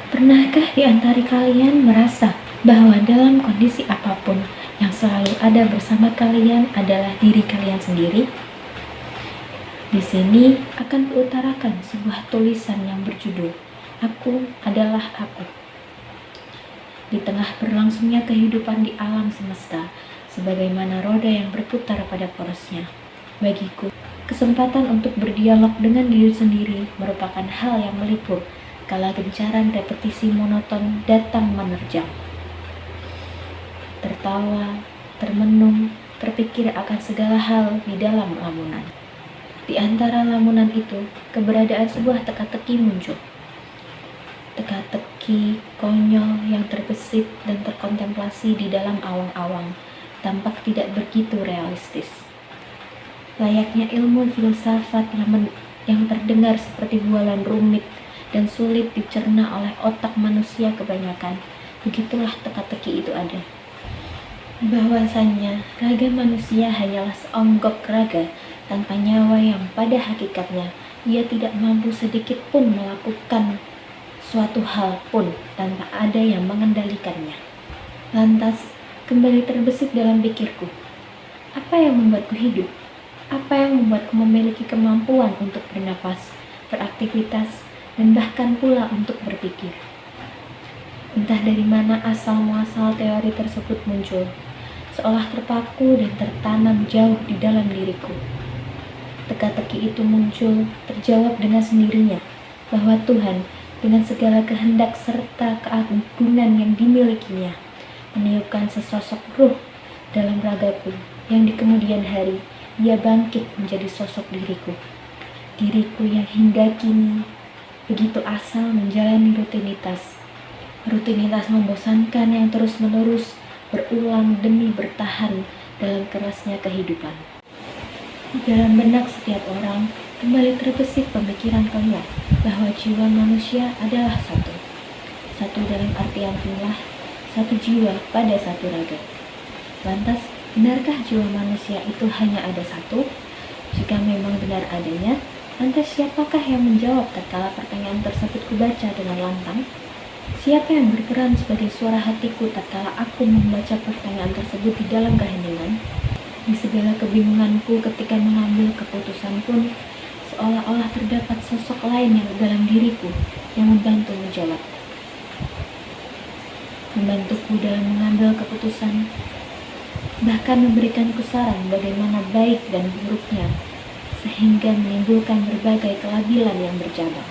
Pernahkah di antara kalian merasa bahwa dalam kondisi apapun yang selalu ada bersama kalian adalah diri kalian sendiri? Di sini akan kuutarakan sebuah tulisan yang berjudul "Aku adalah Aku". Di tengah berlangsungnya kehidupan di alam semesta, sebagaimana roda yang berputar pada porosnya, bagiku, kesempatan untuk berdialog dengan diri sendiri merupakan hal yang melipur kala gencaran repetisi monoton datang menerjang. Tertawa, termenung, terpikir akan segala hal di dalam lamunan. Di antara lamunan itu, keberadaan sebuah teka-teki muncul. Teka-teki konyol yang terbesit dan terkontemplasi di dalam awang-awang, tampak tidak begitu realistis. Layaknya ilmu filsafat yang terdengar seperti bualan rumit dan sulit dicerna oleh otak manusia kebanyakan, begitulah teka-teki itu ada. Bahwasannya raga manusia hanyalah seonggok raga tanpa nyawa yang pada hakikatnya ia tidak mampu sedikit pun melakukan suatu hal pun tanpa ada yang mengendalikannya. Lantas kembali terbesit dalam pikirku, apa yang membuatku hidup? Apa yang membuatku memiliki kemampuan untuk bernapas, beraktivitas, dan bahkan pula untuk berpikir? Entah dari mana asal-muasal teori tersebut muncul, seolah terpaku dan tertanam jauh di dalam diriku. Teka-teki itu muncul, terjawab dengan sendirinya, bahwa Tuhan dengan segala kehendak serta keagungan yang dimilikinya, meniupkan sesosok ruh dalam ragaku, yang di kemudian hari ia bangkit menjadi sosok diriku. Diriku yang hingga kini begitu asal menjalani rutinitas membosankan yang terus-menerus berulang demi bertahan dalam kerasnya kehidupan. Dalam benak setiap orang kembali terbesit pemikiran kelak bahwa jiwa manusia adalah satu. Satu dalam artian jumlah, satu jiwa pada satu raga. Lantas, benarkah jiwa manusia itu hanya ada satu? Jika memang benar adanya, lantas siapakah yang menjawab tatkala pertanyaan tersebut kubaca dengan lantang? Siapa yang berperan sebagai suara hatiku tatkala aku membaca pertanyaan tersebut di dalam keheningan? Di segala kebingunganku ketika mengambil keputusan pun, seolah-olah terdapat sosok lain yang dalam diriku yang membantu menjawab. Membantuku dalam mengambil keputusan, bahkan memberikanku saran bagaimana baik dan buruknya, sehingga menimbulkan berbagai kelabilan yang bercabang.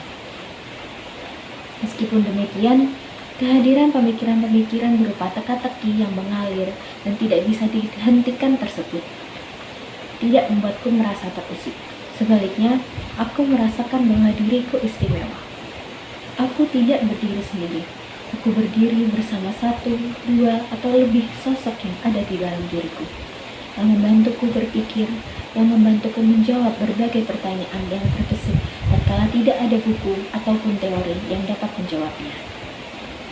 Meskipun demikian, kehadiran pemikiran-pemikiran berupa teka-teki yang mengalir dan tidak bisa dihentikan tersebut tidak membuatku merasa terusik. Sebaliknya, aku merasakan bahwa diriku istimewa. Aku tidak berdiri sendiri. Aku berdiri bersama satu, dua, atau lebih sosok yang ada di dalam diriku, yang membantuku berpikir, yang membantuku menjawab berbagai pertanyaan yang terbesit tatkala tidak ada buku ataupun teori yang dapat menjawabnya,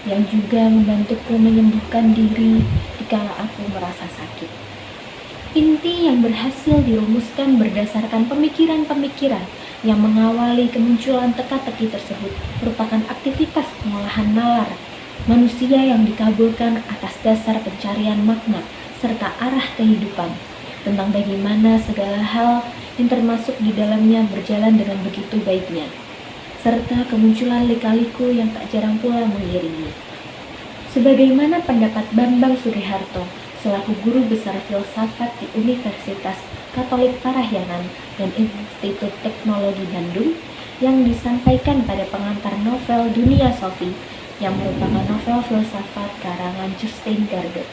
yang juga membantuku menyembuhkan diri dikala aku merasa sakit. Inti yang berhasil dirumuskan berdasarkan pemikiran-pemikiran yang mengawali kemunculan teka-teki tersebut merupakan aktivitas pengolahan nalar manusia yang dikabulkan atas dasar pencarian makna serta arah kehidupan, tentang bagaimana segala hal yang termasuk di dalamnya berjalan dengan begitu baiknya, serta kemunculan lika-liku yang tak jarang pula mengiringi. Sebagaimana pendapat Bambang Suriharto selaku guru besar filsafat di Universitas Katolik Parahyangan dan Institut Teknologi Bandung, yang disampaikan pada pengantar novel Dunia Sofi yang merupakan novel filsafat karangan Justin Garde,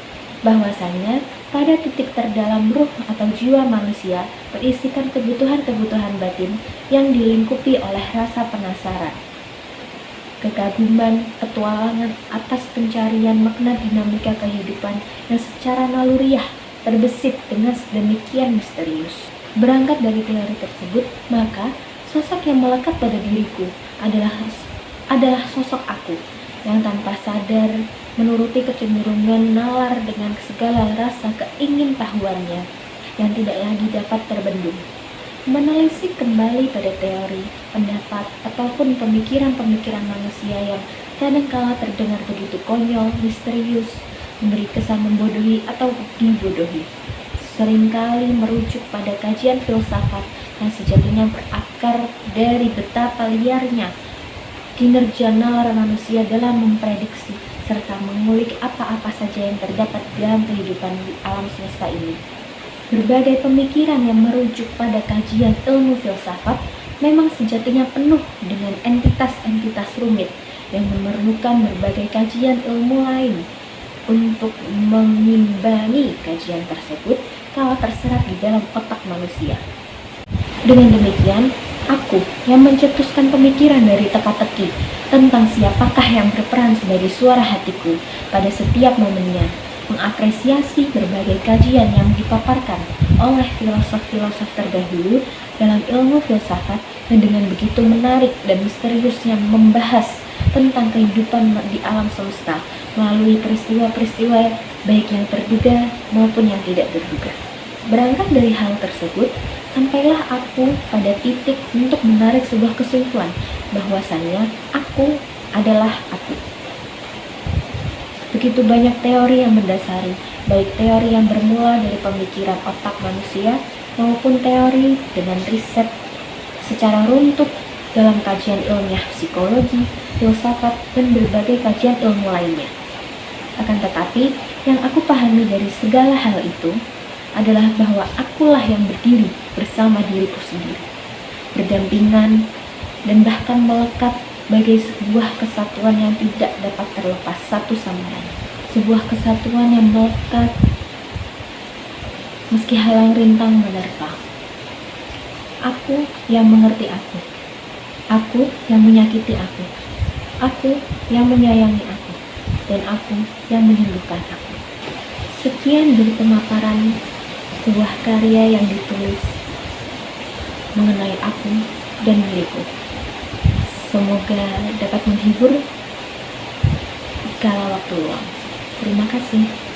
bahwasanya pada titik terdalam ruh atau jiwa manusia berisikan kebutuhan-kebutuhan batin yang dilingkupi oleh rasa penasaran, kekaguman, petualangan atas pencarian makna dinamika kehidupan yang secara naluriah terbesit dengan sedemikian misterius. Berangkat dari teori tersebut, maka sosok yang melekat pada diriku adalah sosok aku yang tanpa sadar menuruti kecenderungan nalar dengan segala rasa keingintahuannya yang tidak lagi dapat terbendung. Menelisik kembali pada teori, pendapat, ataupun pemikiran-pemikiran manusia yang kadangkala terdengar begitu konyol, misterius, memberi kesan membodohi atau dibodohi. Seringkali merujuk pada kajian filsafat yang sejatinya berakar dari betapa liarnya kinerja nalar manusia dalam memprediksi serta mengulik apa-apa saja yang terdapat dalam kehidupan di alam semesta ini. Berbagai pemikiran yang merujuk pada kajian ilmu filsafat memang sejatinya penuh dengan entitas-entitas rumit yang memerlukan berbagai kajian ilmu lain untuk mengimbangi kajian tersebut kalau terserap di dalam otak manusia. Dengan demikian, aku yang mencetuskan pemikiran dari teka-teki tentang siapakah yang berperan sebagai suara hatiku pada setiap momennya, mengapresiasi berbagai kajian yang dipaparkan oleh filosof-filosof terdahulu dalam ilmu filsafat yang dengan begitu menarik dan misteriusnya membahas tentang kehidupan di alam semesta melalui peristiwa-peristiwa baik yang terduga maupun yang tidak terduga. Berangkat dari hal tersebut, sampailah aku pada titik untuk menarik sebuah kesimpulan bahwasannya aku adalah aku. Begitu banyak teori yang mendasari, baik teori yang bermula dari pemikiran otak manusia maupun teori dengan riset secara runtut dalam kajian ilmiah psikologi, filsafat, dan berbagai kajian ilmu lainnya. Akan tetapi, yang aku pahami dari segala hal itu adalah bahwa akulah yang berdiri bersama diriku sendiri, berdampingan, dan bahkan melekat bagai sebuah kesatuan yang tidak dapat terlepas satu sama lain. Sebuah kesatuan yang melekat meski halang rintang menerpa. Aku yang mengerti aku. Aku yang menyakiti aku yang menyayangi aku, dan aku yang menyembuhkan aku. Sekian dari pemaparan sebuah karya yang ditulis mengenai aku dan diriku. Semoga dapat menghibur kala waktu luang. Terima kasih.